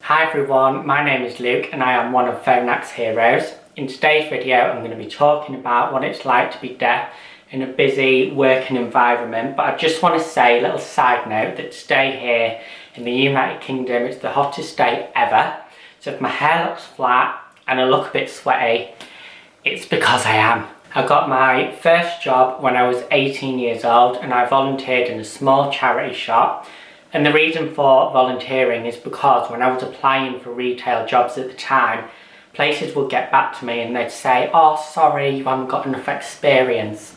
Hi everyone, my name is Luke and I am one of Phonac's heroes. In today's video I'm going to be talking about what it's like to be deaf in a busy working environment, but I just want to say a little side note that today here in the United Kingdom it's the hottest day ever. So if my hair looks flat and I look a bit sweaty, it's because I am. I got my first job when I was 18 years old and I volunteered in a small charity shop. And the reason for volunteering is because when I was applying for retail jobs at the time, places would get back to me and they'd say, "Oh, sorry, you haven't got enough experience."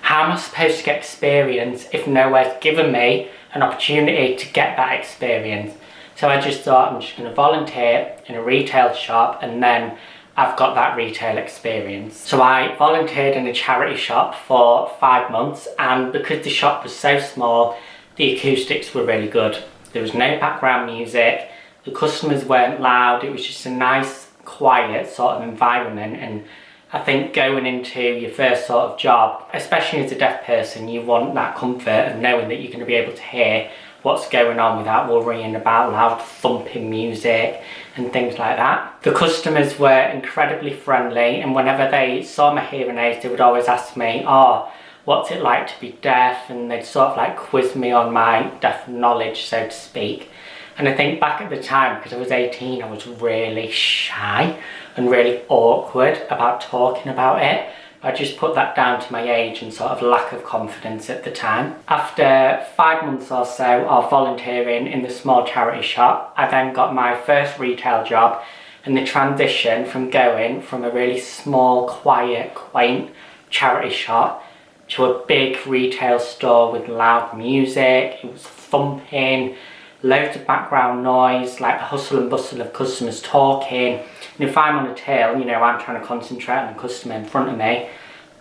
How am I supposed to get experience if nowhere's given me an opportunity to get that experience? So I just thought I'm just going to volunteer in a retail shop and then I've got that retail experience. So I volunteered in a charity shop for 5 months, and because the shop was so small, the acoustics were really good. There was no background music, the customers weren't loud, it was just a nice, quiet sort of environment. And I think going into your first sort of job, especially as a deaf person, you want that comfort of knowing that you're going to be able to hear what's going on without worrying about loud thumping music and things like that. The customers were incredibly friendly, and whenever they saw my hearing aids, they would always ask me, "Oh, what's it like to be deaf?" And they'd sort of like quiz me on my deaf knowledge, so to speak. And I think back at the time, because I was 18, I was really shy and really awkward about talking about it. I just put that down to my age and sort of lack of confidence at the time. After 5 months or so of volunteering in the small charity shop, I then got my first retail job, and the transition from going from a really small, quiet, quaint charity shop to a big retail store with loud music, it was thumping, loads of background noise, like the hustle and bustle of customers talking. And if I'm on a till, you know, I'm trying to concentrate on the customer in front of me,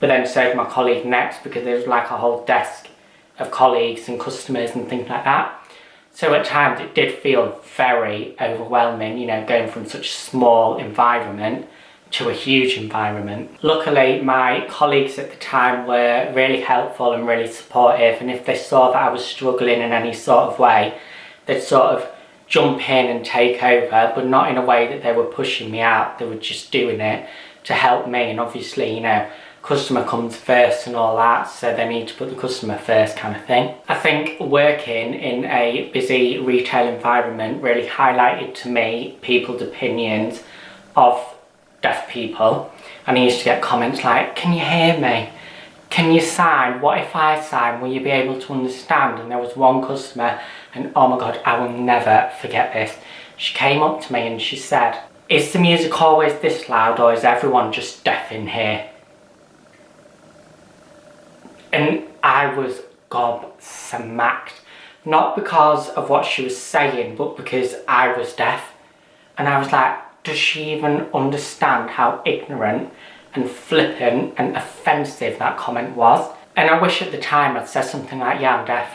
but then so is my colleague next, because there's like a whole desk of colleagues and customers and things like that. So at times it did feel very overwhelming, you know, going from such a small environment to a huge environment. Luckily, my colleagues at the time were really helpful and really supportive, and if they saw that I was struggling in any sort of way, they'd sort of jump in and take over, but not in a way that they were pushing me out. They were just doing it to help me, and obviously, you know, customer comes first and all that, so they need to put the customer first kind of thing. I think working in a busy retail environment really highlighted to me people's opinions of deaf people. And I used to get comments like, "Can you hear me? Can you sign? What if I sign? Will you be able to understand?" And there was one customer, and oh my god, I will never forget this. She came up to me and she said, "Is the music always this loud, or is everyone just deaf in here?" And I was gobsmacked. Not because of what she was saying, but because I was deaf. And I was like, does she even understand how ignorant and flippant and offensive that comment was? And I wish at the time I'd said something like, "Yeah, I'm deaf,"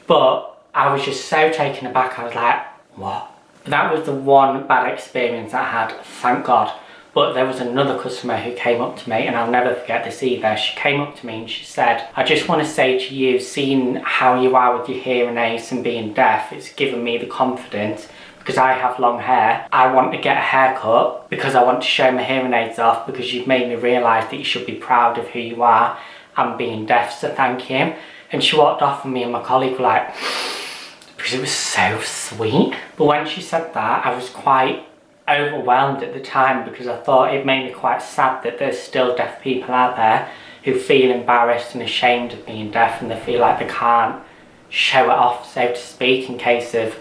but I was just so taken aback. I was like, what? That was the one bad experience I had, thank God. But there was another customer who came up to me, and I'll never forget this either. She came up to me and she said, "I just want to say to you, seeing how you are with your hearing aids and being deaf, it's given me the confidence, because I have long hair. I want to get a haircut because I want to show my hearing aids off, because you've made me realise that you should be proud of who you are and being deaf, so thank you." And she walked off, and me and my colleague were like, because it was so sweet. But when she said that, I was quite overwhelmed at the time, because I thought it made me quite sad that there's still deaf people out there who feel embarrassed and ashamed of being deaf, and they feel like they can't show it off, so to speak, in case of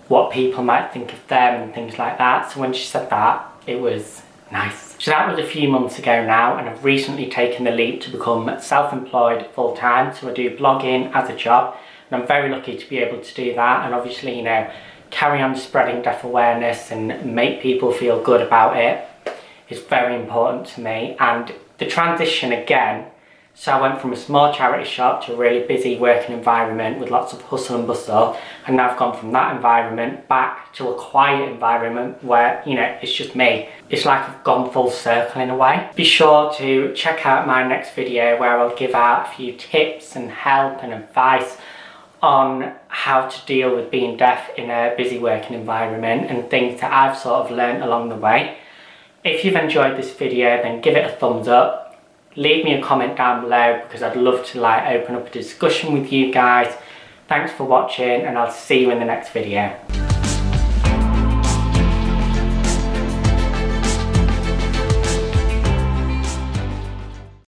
what people might think of them and things like that. So when she said that, it was nice. So that was a few months ago now, and I've recently taken the leap to become self-employed full-time. So I do blogging as a job, and I'm very lucky to be able to do that, and obviously, you know, carry on spreading deaf awareness and make people feel good about it is very important to me. And the transition again, so I went from a small charity shop to a really busy working environment with lots of hustle and bustle, and now I've gone from that environment back to a quiet environment where, you know, it's just me. It's like I've gone full circle in a way. Be sure to check out my next video where I'll give out a few tips and help and advice on how to deal with being deaf in a busy working environment and things that I've sort of learned along the way. If you've enjoyed this video, then give it a thumbs up. Leave me a comment down below because I'd love to open up a discussion with you guys. Thanks for watching, and I'll see you in the next video.